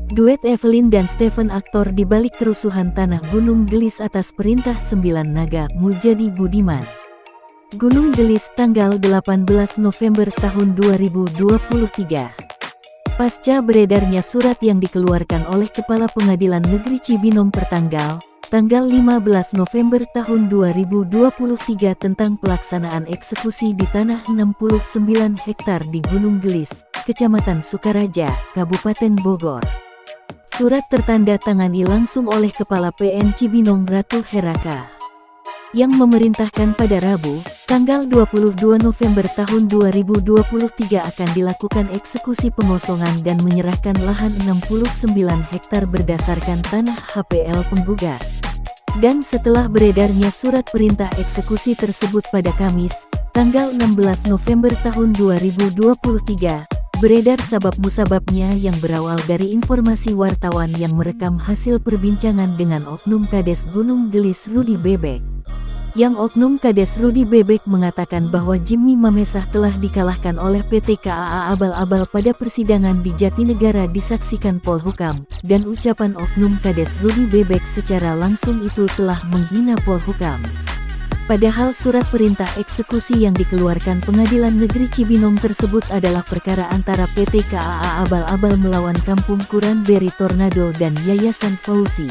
Duet Evelyn dan Stephen aktor di balik kerusuhan Tanah Gunung Gelis atas perintah 9 naga Muljadi Budiman. Gunung Gelis tanggal 18 November tahun 2023. Pasca beredarnya surat yang dikeluarkan oleh Kepala Pengadilan Negeri Cibinong tanggal 15 November tahun 2023 tentang pelaksanaan eksekusi di tanah 69 hektar di Gunung Gelis, Kecamatan Sukaraja, Kabupaten Bogor. Surat tertanda tangani langsung oleh Kepala PN Cibinong Ratu Heraka, yang memerintahkan pada Rabu, tanggal 22 November tahun 2023 akan dilakukan eksekusi pengosongan dan menyerahkan lahan 69 hektar berdasarkan tanah HPL penggugat. Dan setelah beredarnya surat perintah eksekusi tersebut pada Kamis, tanggal 16 November tahun 2023, beredar sabab musababnya yang berawal dari informasi wartawan yang merekam hasil perbincangan dengan Oknum Kades Gunung Gelis Rudi Bebek. Yang Oknum Kades Rudi Bebek mengatakan bahwa Jimmy Mamesah telah dikalahkan oleh PT KAA Abal-Abal pada persidangan di Jatinegara disaksikan Polhukam, dan ucapan Oknum Kades Rudi Bebek secara langsung itu telah menghina Polhukam. Padahal surat perintah eksekusi yang dikeluarkan Pengadilan Negeri Cibinong tersebut adalah perkara antara PT KAA Abal-Abal melawan Kampung Kuran Beri Tornado dan Yayasan Fauzi.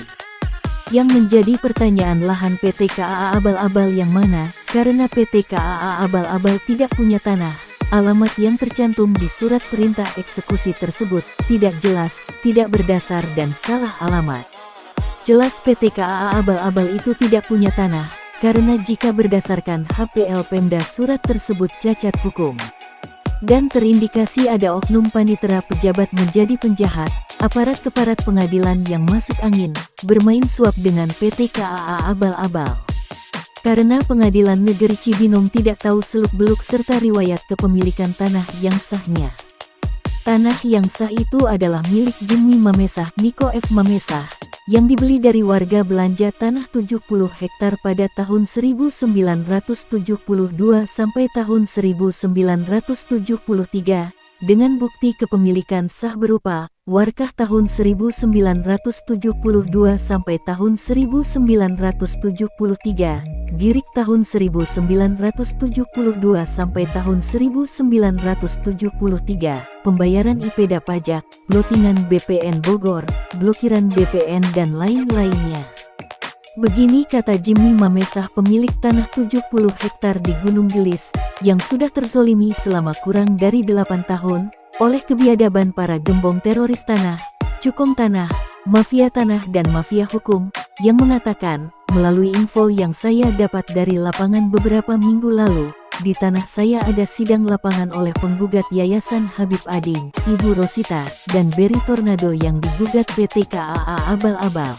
Yang menjadi pertanyaan lahan PT KAA Abal-Abal yang mana, karena PT KAA Abal-Abal tidak punya tanah. Alamat yang tercantum di surat perintah eksekusi tersebut tidak jelas, tidak berdasar dan salah alamat. Jelas PT KAA Abal-Abal itu tidak punya tanah, karena jika berdasarkan HPL Pemda surat tersebut cacat hukum. Dan terindikasi ada oknum panitera pejabat menjadi penjahat, aparat pengadilan yang masuk angin, bermain suap dengan PT KAA Abal-Abal. Karena Pengadilan Negeri Cibinong tidak tahu seluk-beluk serta riwayat kepemilikan tanah yang sahnya. Tanah yang sah itu adalah milik Jimmy Mamesah Niko F. Mamesah, yang dibeli dari warga belanja tanah 70 hektar pada tahun 1972 sampai tahun 1973, dengan bukti kepemilikan sah berupa warkah tahun 1972 sampai tahun 1973, girik tahun 1972 sampai tahun 1973, pembayaran IPEDA pajak, blotingan BPN Bogor, blokiran BPN dan lain-lainnya. Begini kata Jimmy Mamesah pemilik tanah 70 hektar di Gunung Gelis, yang sudah terzolimi selama kurang dari 8 tahun, oleh kebiadaban para gembong teroris tanah, cukong tanah, mafia tanah dan mafia hukum, yang mengatakan, melalui info yang saya dapat dari lapangan beberapa minggu lalu, di tanah saya ada sidang lapangan oleh penggugat Yayasan Habib Ading, Ibu Rosita, dan Beri Tornado yang digugat PT KAA Abal-Abal.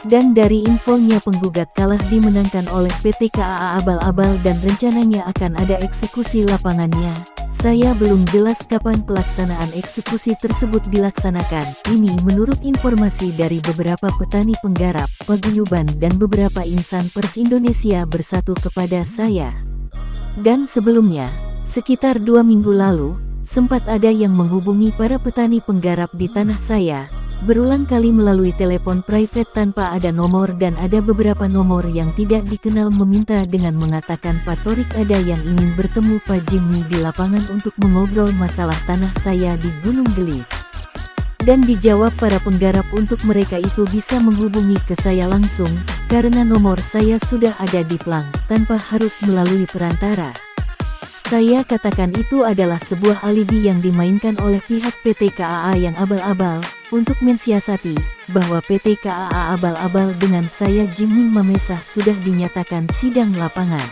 Dan dari infonya penggugat kalah dimenangkan oleh PT KAA Abal-Abal dan rencananya akan ada eksekusi lapangannya. Saya belum jelas kapan pelaksanaan eksekusi tersebut dilaksanakan. Ini menurut informasi dari beberapa petani penggarap, paguyuban dan beberapa insan pers Indonesia Bersatu kepada saya. Dan sebelumnya, sekitar 2 minggu lalu, sempat ada yang menghubungi para petani penggarap di tanah saya, berulang kali melalui telepon private tanpa ada nomor dan ada beberapa nomor yang tidak dikenal meminta dengan mengatakan Pak Torik ada yang ingin bertemu Pak Jimmy di lapangan untuk mengobrol masalah tanah saya di Gunung Gelis. Dan dijawab para penggarap untuk mereka itu bisa menghubungi ke saya langsung, karena nomor saya sudah ada di plang, tanpa harus melalui perantara. Saya katakan itu adalah sebuah alibi yang dimainkan oleh pihak PT KAA yang abal-abal, untuk mensiasati, bahwa PT KAA Abal-Abal dengan saya Jimmy Mamesah sudah dinyatakan sidang lapangan.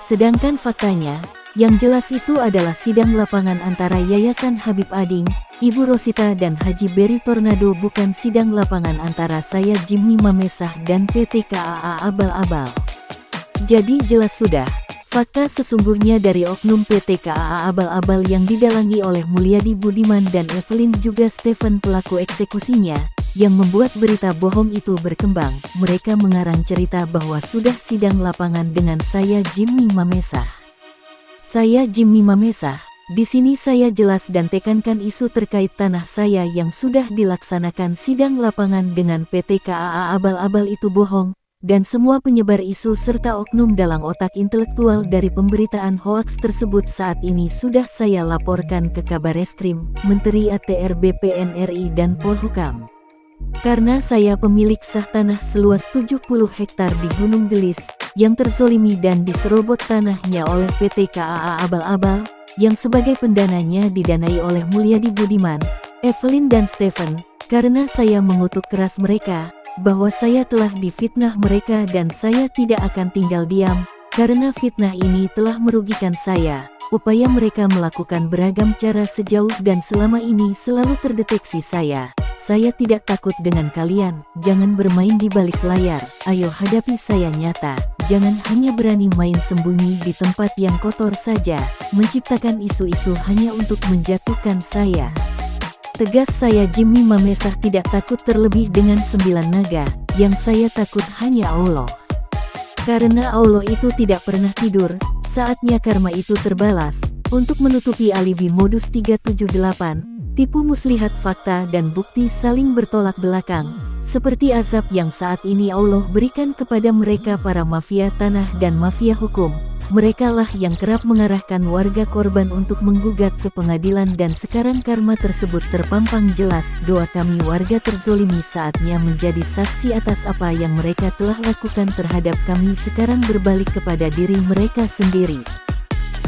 Sedangkan faktanya, yang jelas itu adalah sidang lapangan antara Yayasan Habib Ading, Ibu Rosita dan Haji Beri Tornado, bukan sidang lapangan antara saya Jimmy Mamesah dan PT KAA Abal-Abal. Jadi jelas sudah, fakta sesungguhnya dari oknum PT KAA Abal-Abal yang didalangi oleh Muljadi Budiman dan Evelyn juga Stephen pelaku eksekusinya, yang membuat berita bohong itu berkembang. Mereka mengarang cerita bahwa sudah sidang lapangan dengan saya Jimmy Mamesah. Saya Jimmy Mamesah, Di sini saya jelas dan tekankan isu terkait tanah saya yang sudah dilaksanakan sidang lapangan dengan PT KAA abal-abal itu bohong, dan semua penyebar isu serta oknum dalang otak intelektual dari pemberitaan hoaks tersebut saat ini sudah saya laporkan ke Kabareskrim, Menteri ATR BPN RI dan Polhukam. Karena saya pemilik sah tanah seluas 70 hektar di Gunung Gelis, yang terzolimi dan diserobot tanahnya oleh PT KAA abal-abal, yang sebagai pendananya didanai oleh Mulyadi Budiman, Evelyn dan Stephen, karena saya mengutuk keras mereka, bahwa saya telah difitnah mereka dan saya tidak akan tinggal diam, karena fitnah ini telah merugikan saya. Upaya mereka melakukan beragam cara sejauh dan selama ini selalu terdeteksi saya. Saya tidak takut dengan kalian, jangan bermain di balik layar, ayo hadapi saya nyata. Jangan hanya berani main sembunyi di tempat yang kotor saja, menciptakan isu-isu hanya untuk menjatuhkan saya. Tegas saya Jimmy Mamesah tidak takut terlebih dengan 9 naga, yang saya takut hanya Allah. Karena Allah itu tidak pernah tidur, saatnya karma itu terbalas, untuk menutupi alibi modus 378, tipu muslihat fakta dan bukti saling bertolak belakang, seperti azab yang saat ini Allah berikan kepada mereka para mafia tanah dan mafia hukum. Merekalah yang kerap mengarahkan warga korban untuk menggugat ke pengadilan dan sekarang karma tersebut terpampang jelas. Doa kami warga terzolimi saatnya menjadi saksi atas apa yang mereka telah lakukan terhadap kami sekarang berbalik kepada diri mereka sendiri.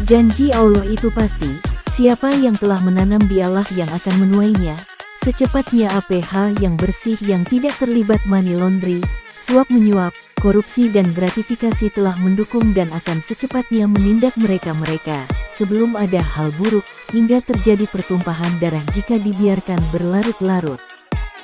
Janji Allah itu pasti, siapa yang telah menanam dialah yang akan menuainya. Secepatnya APH yang bersih yang tidak terlibat money laundry, suap menyuap, korupsi dan gratifikasi telah mendukung dan akan secepatnya menindak mereka-mereka, sebelum ada hal buruk, hingga terjadi pertumpahan darah jika dibiarkan berlarut-larut.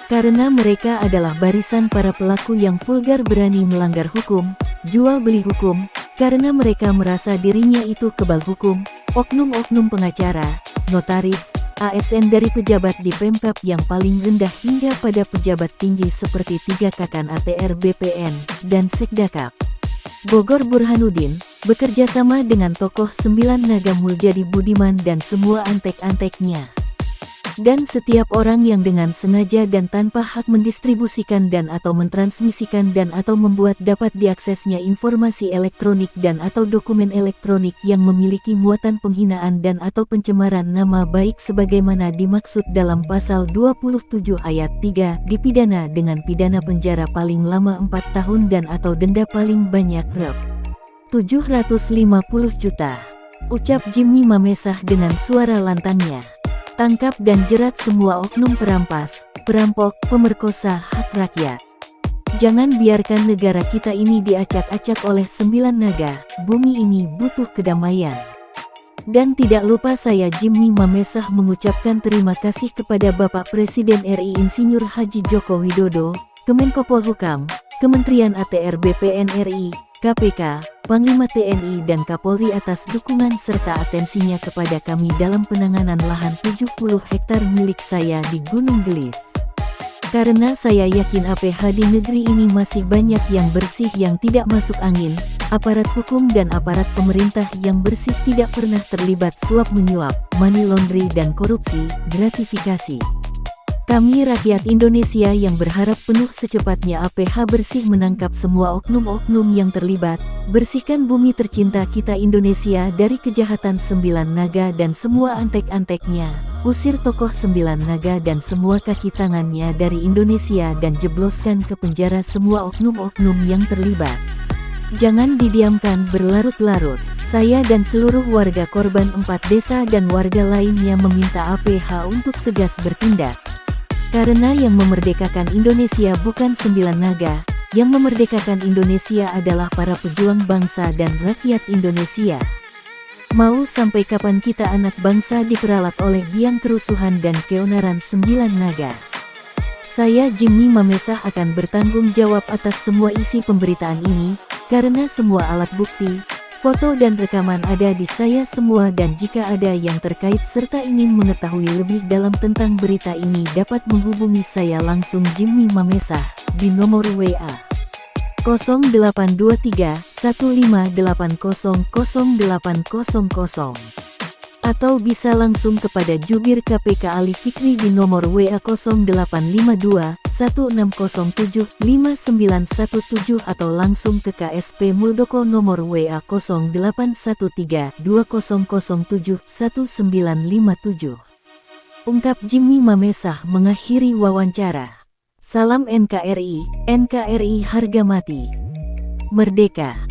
Karena mereka adalah barisan para pelaku yang vulgar berani melanggar hukum, jual beli hukum, karena mereka merasa dirinya itu kebal hukum, oknum-oknum pengacara, notaris, ASN dari pejabat di Pemkab yang paling rendah hingga pada pejabat tinggi seperti 3 Kakan ATR BPN, dan Sekdakap Bogor Burhanuddin, bekerja sama dengan tokoh 9 naga Mulyadi Budiman dan semua antek-anteknya. Dan setiap orang yang dengan sengaja dan tanpa hak mendistribusikan dan atau mentransmisikan dan atau membuat dapat diaksesnya informasi elektronik dan atau dokumen elektronik yang memiliki muatan penghinaan dan atau pencemaran nama baik sebagaimana dimaksud dalam pasal 27 ayat 3 dipidana dengan pidana penjara paling lama 4 tahun dan atau denda paling banyak Rp750 juta. Ucap Jimmy Mamesah dengan suara lantangnya. Tangkap dan jerat semua oknum perampas, perampok, pemerkosa hak rakyat. Jangan biarkan negara kita ini diacak-acak oleh 9 naga, bumi ini butuh kedamaian. Dan tidak lupa saya Jimmy Mamesah mengucapkan terima kasih kepada Bapak Presiden RI Insinyur Haji Joko Widodo, Kemenko Polhukam, Kementerian ATR BPN RI, KPK, Panglima TNI dan Kapolri atas dukungan serta atensinya kepada kami dalam penanganan lahan 70 hektar milik saya di Gunung Gelis. Karena saya yakin APH di negeri ini masih banyak yang bersih yang tidak masuk angin, aparat hukum dan aparat pemerintah yang bersih tidak pernah terlibat suap menyuap, money laundry dan korupsi, gratifikasi. Kami rakyat Indonesia yang berharap penuh secepatnya APH bersih menangkap semua oknum-oknum yang terlibat, bersihkan bumi tercinta kita Indonesia dari kejahatan 9 naga dan semua antek-anteknya, usir tokoh 9 naga dan semua kaki tangannya dari Indonesia dan jebloskan ke penjara semua oknum-oknum yang terlibat. Jangan didiamkan berlarut-larut. Saya dan seluruh warga korban 4 desa dan warga lainnya meminta APH untuk tegas bertindak. Karena yang memerdekakan Indonesia bukan 9 naga, yang memerdekakan Indonesia adalah para pejuang bangsa dan rakyat Indonesia. Mau sampai kapan kita anak bangsa diperalat oleh biang kerusuhan dan keonaran 9 naga? Saya Jimmy Mamesah akan bertanggung jawab atas semua isi pemberitaan ini, karena semua alat bukti, foto dan rekaman ada di saya semua dan jika ada yang terkait serta ingin mengetahui lebih dalam tentang berita ini dapat menghubungi saya langsung Jimmy Mamesah di nomor WA 0823 1580 0800. Atau bisa langsung kepada Jubir KPK Ali Fikri di nomor WA 0852 1607 5917 atau langsung ke KSP Muldoko nomor WA 0813 2007 1957. Ungkap Jimmy Mamesah mengakhiri wawancara. Salam NKRI, NKRI harga mati. Merdeka.